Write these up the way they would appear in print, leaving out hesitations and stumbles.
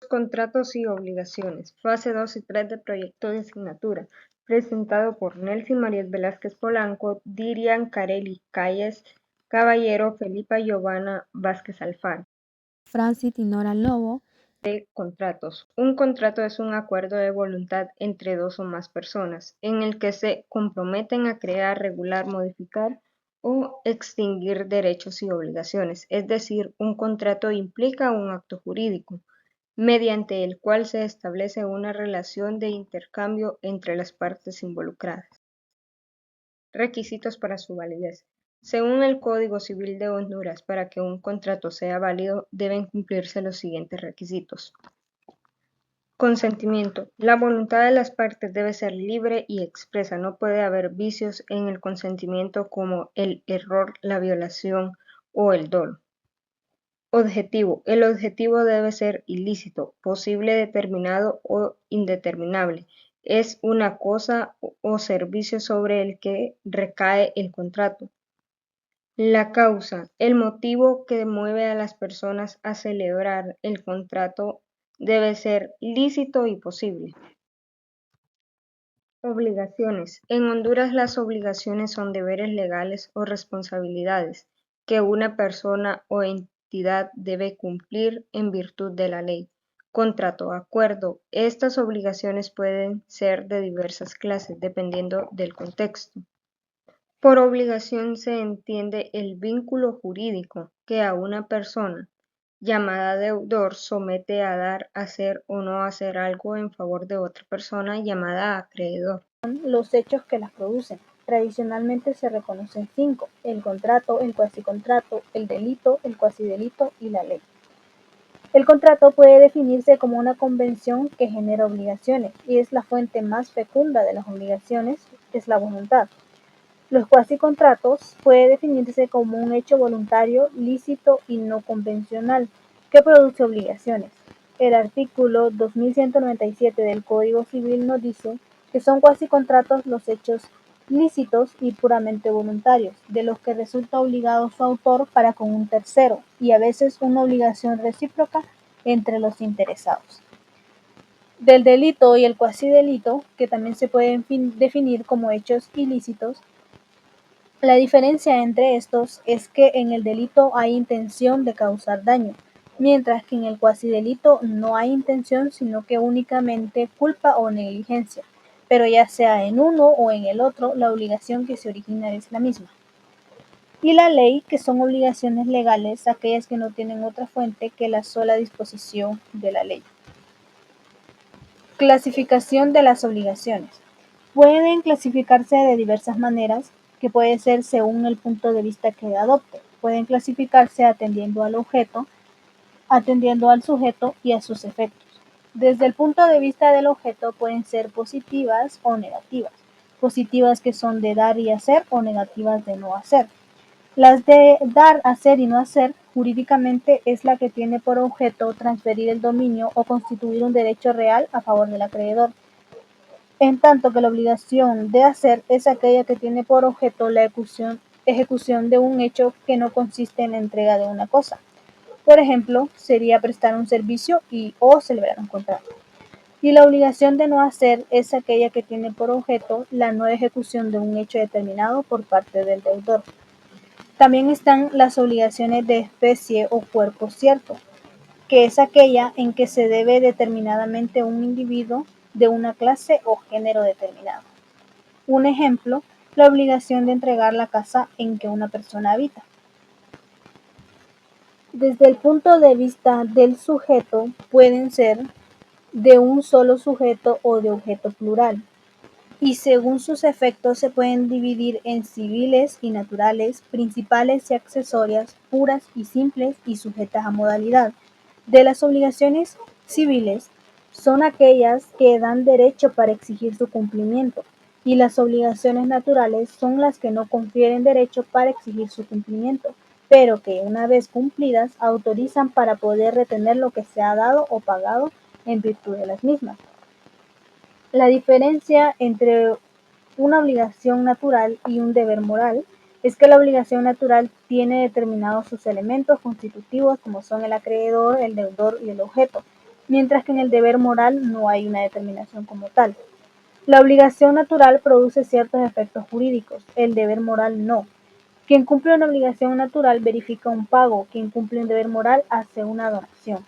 contratos y obligaciones, fase 2 y 3 del proyecto de asignatura, presentado por Nelcy Mariel Velázquez Polanco, Dirian Carelli Calles Caballero, Felipa Giovanna Vázquez Alfaro. Francis Tinora Lobo. De contratos. Un contrato es un acuerdo de voluntad entre dos o más personas, en el que se comprometen a crear, regular, modificar o extinguir derechos y obligaciones. Es decir, un contrato implica un acto jurídico, mediante el cual se establece una relación de intercambio entre las partes involucradas. Requisitos para su validez. Según el Código Civil de Honduras, para que un contrato sea válido, deben cumplirse los siguientes requisitos. Consentimiento. La voluntad de las partes debe ser libre y expresa. No puede haber vicios en el consentimiento como el error, la violación o el dolo. Objetivo. El objetivo debe ser ilícito, posible, determinado o indeterminable. Es una cosa o servicio sobre el que recae el contrato. La causa. El motivo que mueve a las personas a celebrar el contrato debe ser lícito y posible. Obligaciones. En Honduras las obligaciones son deberes legales o responsabilidades que una persona o entidad debe cumplir en virtud de la ley. Contrato, acuerdo. Estas obligaciones pueden ser de diversas clases dependiendo del contexto. Por obligación se entiende el vínculo jurídico que a una persona llamada deudor somete a dar, hacer o no hacer algo en favor de otra persona llamada acreedor. Los hechos que las producen. Tradicionalmente se reconocen 5: el contrato, el cuasicontrato, el delito, el cuasidelito y la ley. El contrato puede definirse como una convención que genera obligaciones y es la fuente más fecunda de las obligaciones, es la voluntad. Los cuasicontratos puede definirse como un hecho voluntario, lícito y no convencional que produce obligaciones. El artículo 2197 del Código Civil nos dice que son cuasicontratos los hechos lícitos y puramente voluntarios, de los que resulta obligado su autor para con un tercero, y a veces una obligación recíproca entre los interesados. Del delito y el cuasidelito, que también se pueden definir como hechos ilícitos, la diferencia entre estos es que en el delito hay intención de causar daño, mientras que en el cuasidelito no hay intención sino que únicamente culpa o negligencia, pero ya sea en uno o en el otro, la obligación que se origina es la misma. Y la ley, que son obligaciones legales, aquellas que no tienen otra fuente que la sola disposición de la ley. Clasificación de las obligaciones. Pueden clasificarse de diversas maneras, que puede ser según el punto de vista que adopte. Pueden clasificarse atendiendo al objeto, atendiendo al sujeto y a sus efectos. Desde el punto de vista del objeto pueden ser positivas o negativas. Positivas que son de dar y hacer o negativas de no hacer. Las de dar, hacer y no hacer jurídicamente es la que tiene por objeto transferir el dominio o constituir un derecho real a favor del acreedor, en tanto que la obligación de hacer es aquella que tiene por objeto la ejecución de un hecho que no consiste en la entrega de una cosa. Por ejemplo, sería prestar un servicio o celebrar un contrato. Y la obligación de no hacer es aquella que tiene por objeto la no ejecución de un hecho determinado por parte del deudor. También están las obligaciones de especie o cuerpo cierto, que es aquella en que se debe determinadamente un individuo de una clase o género determinado. Un ejemplo, la obligación de entregar la casa en que una persona habita. Desde el punto de vista del sujeto, pueden ser de un solo sujeto o de objeto plural, y según sus efectos se pueden dividir en civiles y naturales, principales y accesorias, puras y simples y sujetas a modalidad. De las obligaciones civiles son aquellas que dan derecho para exigir su cumplimiento, y las obligaciones naturales son las que no confieren derecho para exigir su cumplimiento, pero que una vez cumplidas autorizan para poder retener lo que se ha dado o pagado en virtud de las mismas. La diferencia entre una obligación natural y un deber moral es que la obligación natural tiene determinados sus elementos constitutivos como son el acreedor, el deudor y el objeto, mientras que en el deber moral no hay una determinación como tal. La obligación natural produce ciertos efectos jurídicos, el deber moral no. Quien cumple una obligación natural verifica un pago, quien cumple un deber moral hace una donación.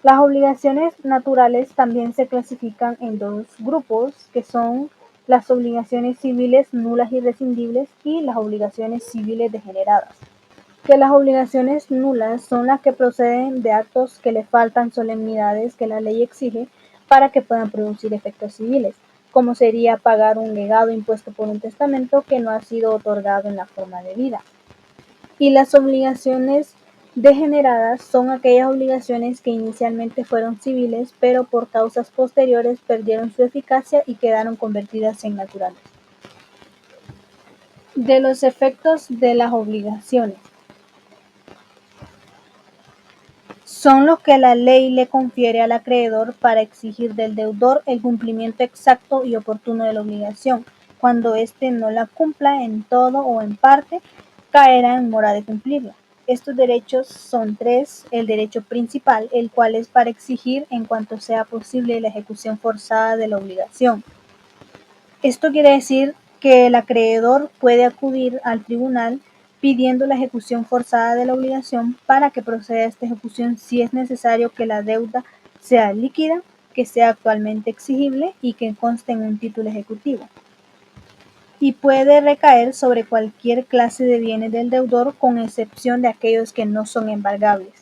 Las obligaciones naturales también se clasifican en dos grupos, que son las obligaciones civiles nulas y rescindibles y las obligaciones civiles degeneradas. Que las obligaciones nulas son las que proceden de actos que le faltan solemnidades que la ley exige para que puedan producir efectos civiles, como sería pagar un legado impuesto por un testamento que no ha sido otorgado en la forma debida. Y las obligaciones degeneradas son aquellas obligaciones que inicialmente fueron civiles, pero por causas posteriores perdieron su eficacia y quedaron convertidas en naturales. De los efectos de las obligaciones. Son los que la ley le confiere al acreedor para exigir del deudor el cumplimiento exacto y oportuno de la obligación. Cuando éste no la cumpla en todo o en parte, caerá en mora de cumplirla. Estos derechos son tres: el derecho principal, el cual es para exigir en cuanto sea posible la ejecución forzada de la obligación. Esto quiere decir que el acreedor puede acudir al tribunal pidiendo la ejecución forzada de la obligación para que proceda esta ejecución si es necesario que la deuda sea líquida, que sea actualmente exigible y que conste en un título ejecutivo. Y puede recaer sobre cualquier clase de bienes del deudor, con excepción de aquellos que no son embargables.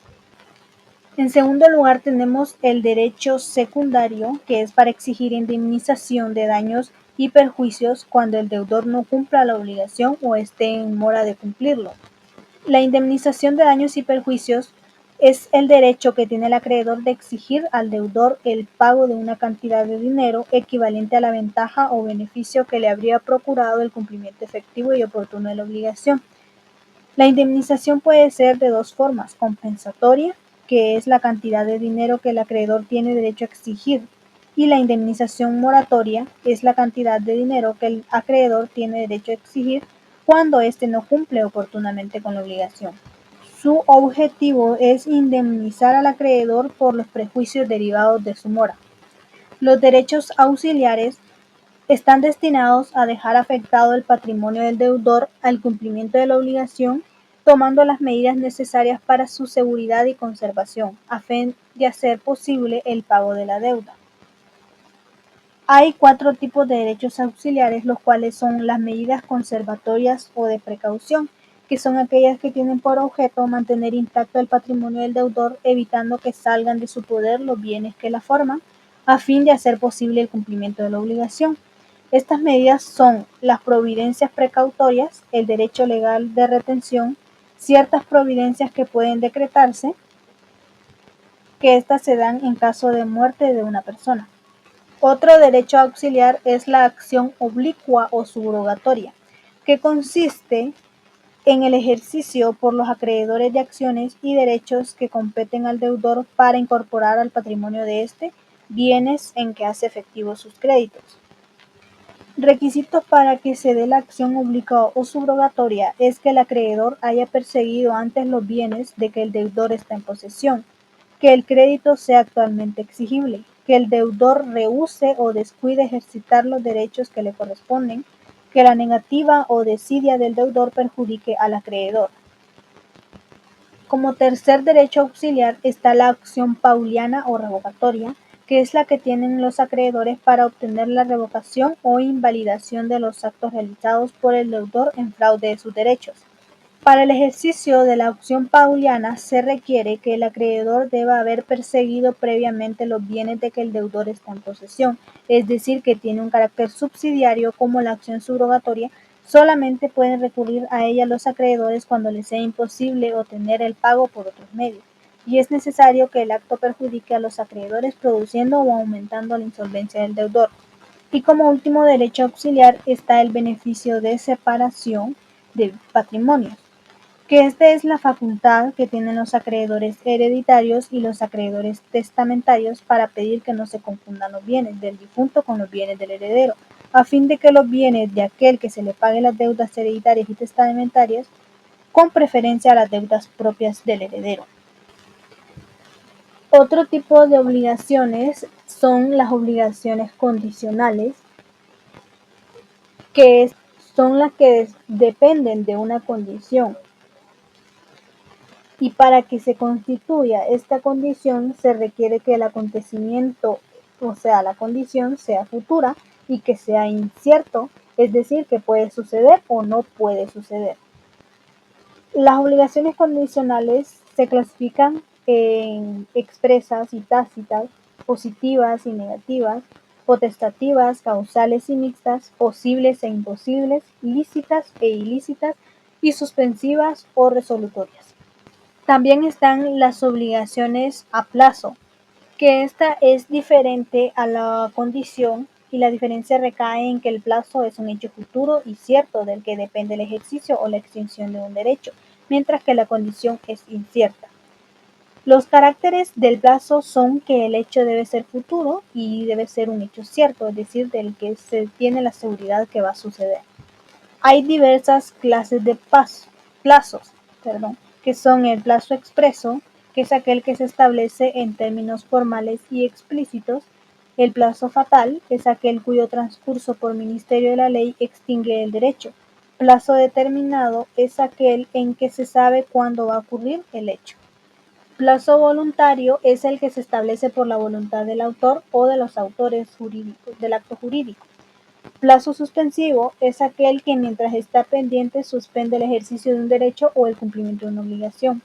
En segundo lugar, tenemos el derecho secundario, que es para exigir indemnización de daños y perjuicios cuando el deudor no cumpla la obligación o esté en mora de cumplirlo. La indemnización de daños y perjuicios es el derecho que tiene el acreedor de exigir al deudor el pago de una cantidad de dinero equivalente a la ventaja o beneficio que le habría procurado el cumplimiento efectivo y oportuno de la obligación. La indemnización puede ser de dos formas: compensatoria, que es la cantidad de dinero que el acreedor tiene derecho a exigir, y la indemnización moratoria es la cantidad de dinero que el acreedor tiene derecho a exigir cuando éste no cumple oportunamente con la obligación. Su objetivo es indemnizar al acreedor por los perjuicios derivados de su mora. Los derechos auxiliares están destinados a dejar afectado el patrimonio del deudor al cumplimiento de la obligación, tomando las medidas necesarias para su seguridad y conservación, a fin de hacer posible el pago de la deuda. Hay 4 tipos de derechos auxiliares, los cuales son las medidas conservatorias o de precaución, que son aquellas que tienen por objeto mantener intacto el patrimonio del deudor, evitando que salgan de su poder los bienes que la forman, a fin de hacer posible el cumplimiento de la obligación. Estas medidas son las providencias precautorias, el derecho legal de retención, ciertas providencias que pueden decretarse, que éstas se dan en caso de muerte de una persona. Otro derecho auxiliar es la acción oblicua o subrogatoria, que consiste en el ejercicio por los acreedores de acciones y derechos que competen al deudor para incorporar al patrimonio de éste bienes en que hace efectivos sus créditos. Requisitos para que se dé la acción oblicua o subrogatoria es que el acreedor haya perseguido antes los bienes de que el deudor está en posesión, que el crédito sea actualmente exigible, que el deudor rehúse o descuide ejercitar los derechos que le corresponden, que la negativa o desidia del deudor perjudique al acreedor. Como tercer derecho auxiliar está la acción pauliana o revocatoria, que es la que tienen los acreedores para obtener la revocación o invalidación de los actos realizados por el deudor en fraude de sus derechos. Para el ejercicio de la acción pauliana se requiere que el acreedor deba haber perseguido previamente los bienes de que el deudor está en posesión, es decir, que tiene un carácter subsidiario. Como la acción subrogatoria, solamente pueden recurrir a ella los acreedores cuando les sea imposible obtener el pago por otros medios, y es necesario que el acto perjudique a los acreedores produciendo o aumentando la insolvencia del deudor. Y como último derecho auxiliar está el beneficio de separación de patrimonios, que esta es la facultad que tienen los acreedores hereditarios y los acreedores testamentarios para pedir que no se confundan los bienes del difunto con los bienes del heredero, a fin de que los bienes de aquel que se le pague las deudas hereditarias y testamentarias, con preferencia a las deudas propias del heredero. Otro tipo de obligaciones son las obligaciones condicionales, que son las que dependen de una condición. Y para que se constituya esta condición se requiere que el acontecimiento, o sea, la condición, sea futura y que sea incierto, es decir, que puede suceder o no puede suceder. Las obligaciones condicionales se clasifican en expresas y tácitas, positivas y negativas, potestativas, causales y mixtas, posibles e imposibles, lícitas e ilícitas y suspensivas o resolutorias. También están las obligaciones a plazo, que esta es diferente a la condición y la diferencia recae en que el plazo es un hecho futuro y cierto del que depende el ejercicio o la extinción de un derecho, mientras que la condición es incierta. Los caracteres del plazo son que el hecho debe ser futuro y debe ser un hecho cierto, es decir, del que se tiene la seguridad que va a suceder. Hay diversas clases de plazos, que son el plazo expreso, que es aquel que se establece en términos formales y explícitos; el plazo fatal, que es aquel cuyo transcurso por ministerio de la ley extingue el derecho; plazo determinado es aquel en que se sabe cuándo va a ocurrir el hecho. Plazo voluntario es el que se establece por la voluntad del autor o de los autores jurídicos del acto jurídico. Plazo suspensivo es aquel que mientras está pendiente suspende el ejercicio de un derecho o el cumplimiento de una obligación.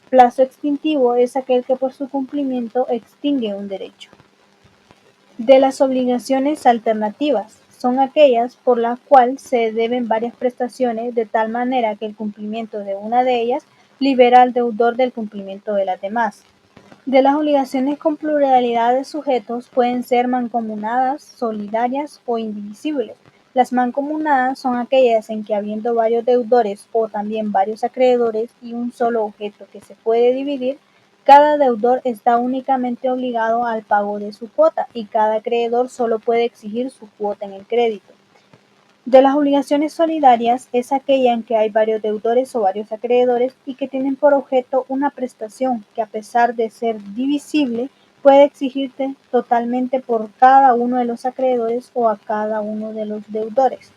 Plazo extintivo es aquel que por su cumplimiento extingue un derecho. De las obligaciones alternativas son aquellas por las cuales se deben varias prestaciones de tal manera que el cumplimiento de una de ellas libera al deudor del cumplimiento de las demás. De las obligaciones con pluralidad de sujetos pueden ser mancomunadas, solidarias o indivisibles. Las mancomunadas son aquellas en que habiendo varios deudores o también varios acreedores y un solo objeto que se puede dividir, cada deudor está únicamente obligado al pago de su cuota y cada acreedor solo puede exigir su cuota en el crédito. De las obligaciones solidarias es aquella en que hay varios deudores o varios acreedores y que tienen por objeto una prestación que, a pesar de ser divisible, puede exigirse totalmente por cada uno de los acreedores o a cada uno de los deudores.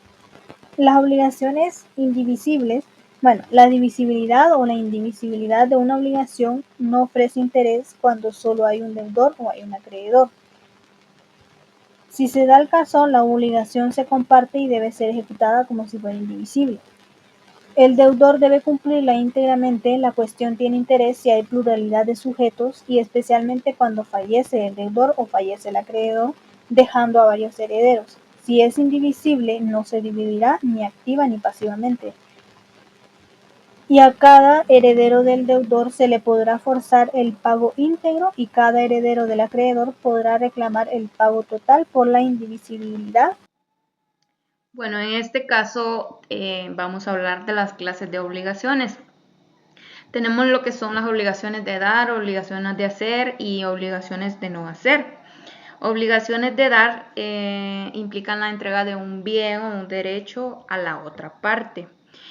Las obligaciones indivisibles, la divisibilidad o la indivisibilidad de una obligación no ofrece interés cuando solo hay un deudor o hay un acreedor. Si se da el caso, la obligación se comparte y debe ser ejecutada como si fuera indivisible. El deudor debe cumplirla íntegramente. La cuestión tiene interés si hay pluralidad de sujetos y especialmente cuando fallece el deudor o fallece el acreedor, dejando a varios herederos. Si es indivisible, no se dividirá ni activa ni pasivamente. Y a cada heredero del deudor se le podrá forzar el pago íntegro y cada heredero del acreedor podrá reclamar el pago total por la indivisibilidad. Bueno, en este caso vamos a hablar de las clases de obligaciones. Tenemos lo que son las obligaciones de dar, obligaciones de hacer y obligaciones de no hacer. Obligaciones de dar implican la entrega de un bien o un derecho a la otra parte.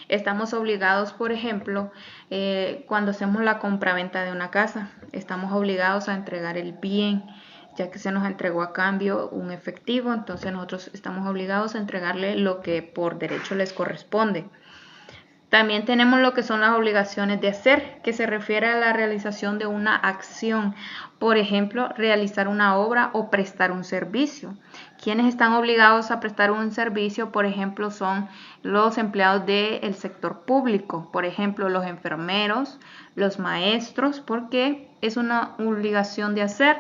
Estamos obligados, por ejemplo, cuando hacemos la compraventa de una casa, estamos obligados a entregar el bien, ya que se nos entregó a cambio un efectivo, entonces nosotros estamos obligados a entregarle lo que por derecho les corresponde. También tenemos lo que son las obligaciones de hacer, que se refiere a la realización de una acción, por ejemplo, realizar una obra o prestar un servicio. Quienes están obligados a prestar un servicio, por ejemplo, son los empleados del sector público, por ejemplo, los enfermeros, los maestros, porque es una obligación de hacer,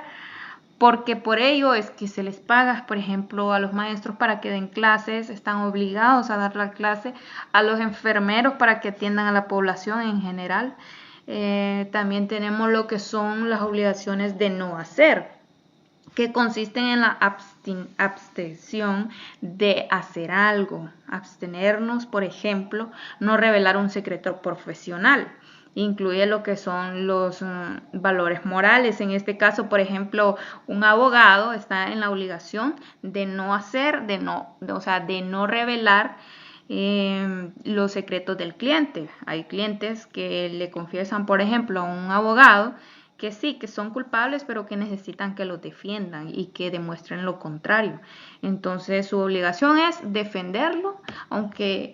porque por ello es que se les paga, por ejemplo, a los maestros para que den clases, están obligados a dar la clase, a los enfermeros para que atiendan a la población en general. También tenemos lo que son las obligaciones de no hacer, que consisten en la abstención de hacer algo, abstenernos, por ejemplo, no revelar un secreto profesional. Incluye lo que son los valores morales. En este caso, por ejemplo, un abogado está en la obligación de no hacer, de no revelar los secretos del cliente. Hay clientes que le confiesan, por ejemplo, a un abogado que sí, que son culpables, pero que necesitan que los defiendan y que demuestren lo contrario. Entonces su obligación es defenderlo, aunque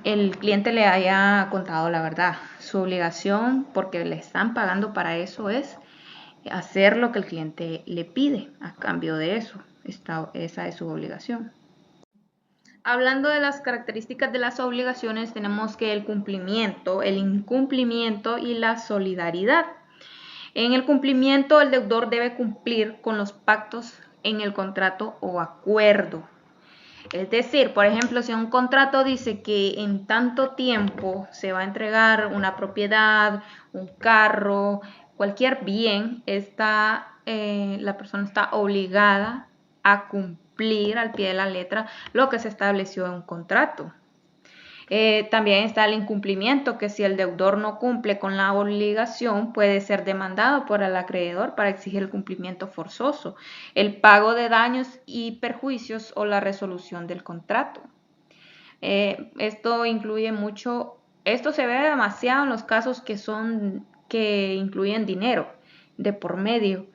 el cliente le haya contado la verdad. Su obligación, porque le están pagando para eso, es hacer lo que el cliente le pide a cambio de eso. Esa es su obligación. Hablando de las características de las obligaciones, tenemos que el cumplimiento, el incumplimiento y la solidaridad. En el cumplimiento, el deudor debe cumplir con los pactos en el contrato o acuerdo. Es decir, por ejemplo, si un contrato dice que en tanto tiempo se va a entregar una propiedad, un carro, cualquier bien, la persona está obligada a cumplir al pie de la letra lo que se estableció en un contrato. También está el incumplimiento, que si el deudor no cumple con la obligación, puede ser demandado por el acreedor para exigir el cumplimiento forzoso, el pago de daños y perjuicios o la resolución del contrato. Esto se ve demasiado en los casos que incluyen dinero de por medio.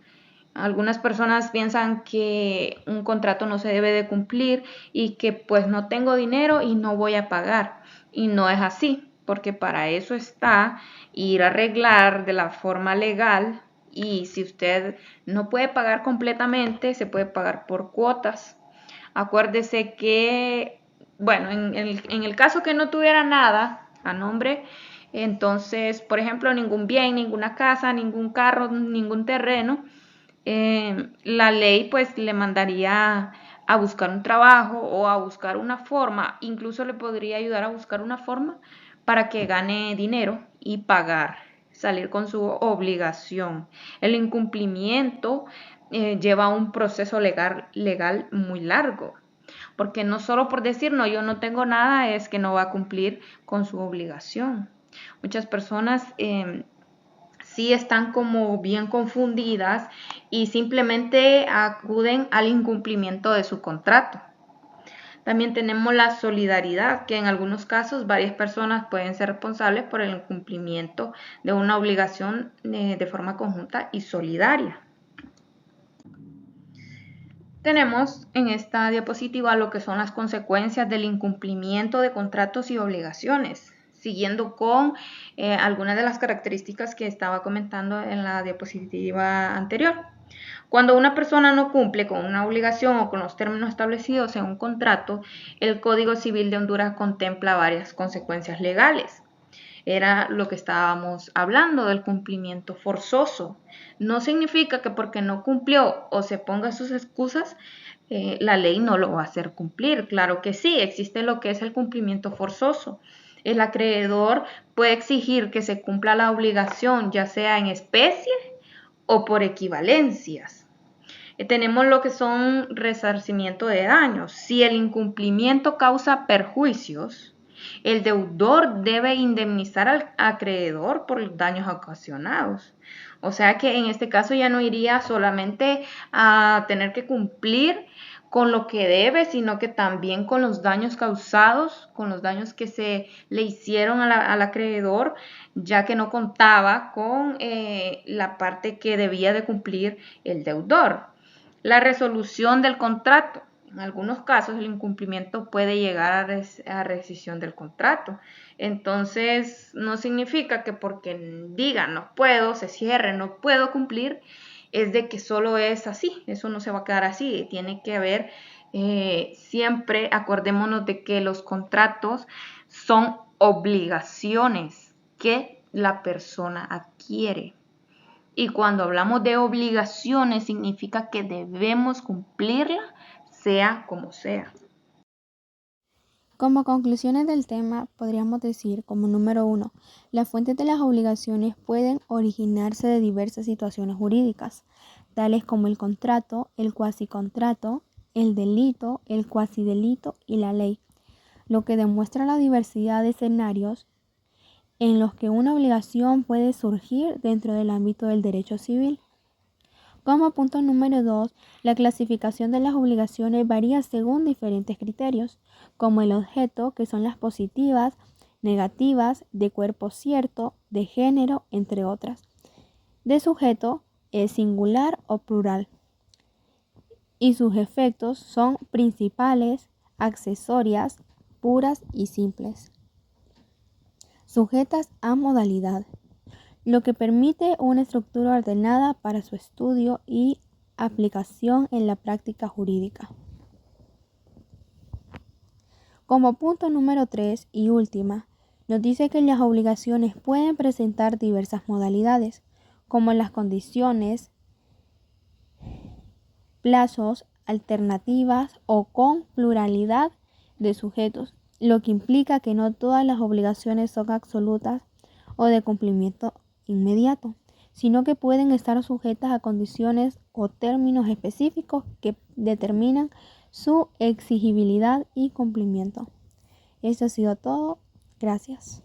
Algunas personas piensan que un contrato no se debe de cumplir y que pues no tengo dinero y no voy a pagar. Y no es así, porque para eso está ir a arreglar de la forma legal, y si usted no puede pagar completamente, se puede pagar por cuotas. Acuérdese que, bueno, en el caso que no tuviera nada a nombre, entonces, por ejemplo, ningún bien, ninguna casa, ningún carro, ningún terreno, la ley pues le mandaría a buscar un trabajo o a buscar una forma, incluso le podría ayudar a buscar una forma para que gane dinero y pagar, salir con su obligación. El incumplimiento lleva un proceso legal muy largo, porque no solo por decir no, yo no tengo nada, es que no va a cumplir con su obligación. Muchas personas sí están como bien confundidas y simplemente acuden al incumplimiento de su contrato. También tenemos la solidaridad, que en algunos casos varias personas pueden ser responsables por el incumplimiento de una obligación de forma conjunta y solidaria. Tenemos en esta diapositiva lo que son las consecuencias del incumplimiento de contratos y obligaciones, siguiendo con algunas de las características que estaba comentando en la diapositiva anterior. Cuando una persona no cumple con una obligación o con los términos establecidos en un contrato, el Código Civil de Honduras contempla varias consecuencias legales. Era lo que estábamos hablando del cumplimiento forzoso. No significa que porque no cumplió o se ponga sus excusas, la ley no lo va a hacer cumplir. Claro que sí, existe lo que es el cumplimiento forzoso. El acreedor puede exigir que se cumpla la obligación, ya sea en especie o por equivalencias. Tenemos lo que son resarcimiento de daños. Si el incumplimiento causa perjuicios, el deudor debe indemnizar al acreedor por los daños ocasionados. O sea que en este caso ya no iría solamente a tener que cumplir con lo que debe, sino que también con los daños causados, con los daños que se le hicieron al acreedor, ya que no contaba con la parte que debía de cumplir el deudor. La resolución del contrato. En algunos casos el incumplimiento puede llegar a rescisión del contrato. Entonces no significa que porque diga no puedo, se cierre, no puedo cumplir, es de que solo es así. Eso no se va a quedar así. Tiene que haber siempre, acordémonos de que los contratos son obligaciones que la persona adquiere. Y cuando hablamos de obligaciones, significa que debemos cumplirla, sea como sea. Como conclusiones del tema, podríamos decir, como número 1, las fuentes de las obligaciones pueden originarse de diversas situaciones jurídicas, tales como el contrato, el cuasicontrato, el delito, el cuasidelito y la ley, lo que demuestra la diversidad de escenarios en los que una obligación puede surgir dentro del ámbito del derecho civil. Como punto número 2, la clasificación de las obligaciones varía según diferentes criterios, como el objeto, que son las positivas, negativas, de cuerpo cierto, de género, entre otras. De sujeto es singular o plural. Y sus efectos son principales, accesorias, puras y simples. Sujetas a modalidad, lo que permite una estructura ordenada para su estudio y aplicación en la práctica jurídica. Como punto número 3 y última, nos dice que las obligaciones pueden presentar diversas modalidades, como las condiciones, plazos, alternativas o con pluralidad de sujetos, lo que implica que no todas las obligaciones son absolutas o de cumplimiento inmediato, sino que pueden estar sujetas a condiciones o términos específicos que determinan su exigibilidad y cumplimiento. Eso ha sido todo. Gracias.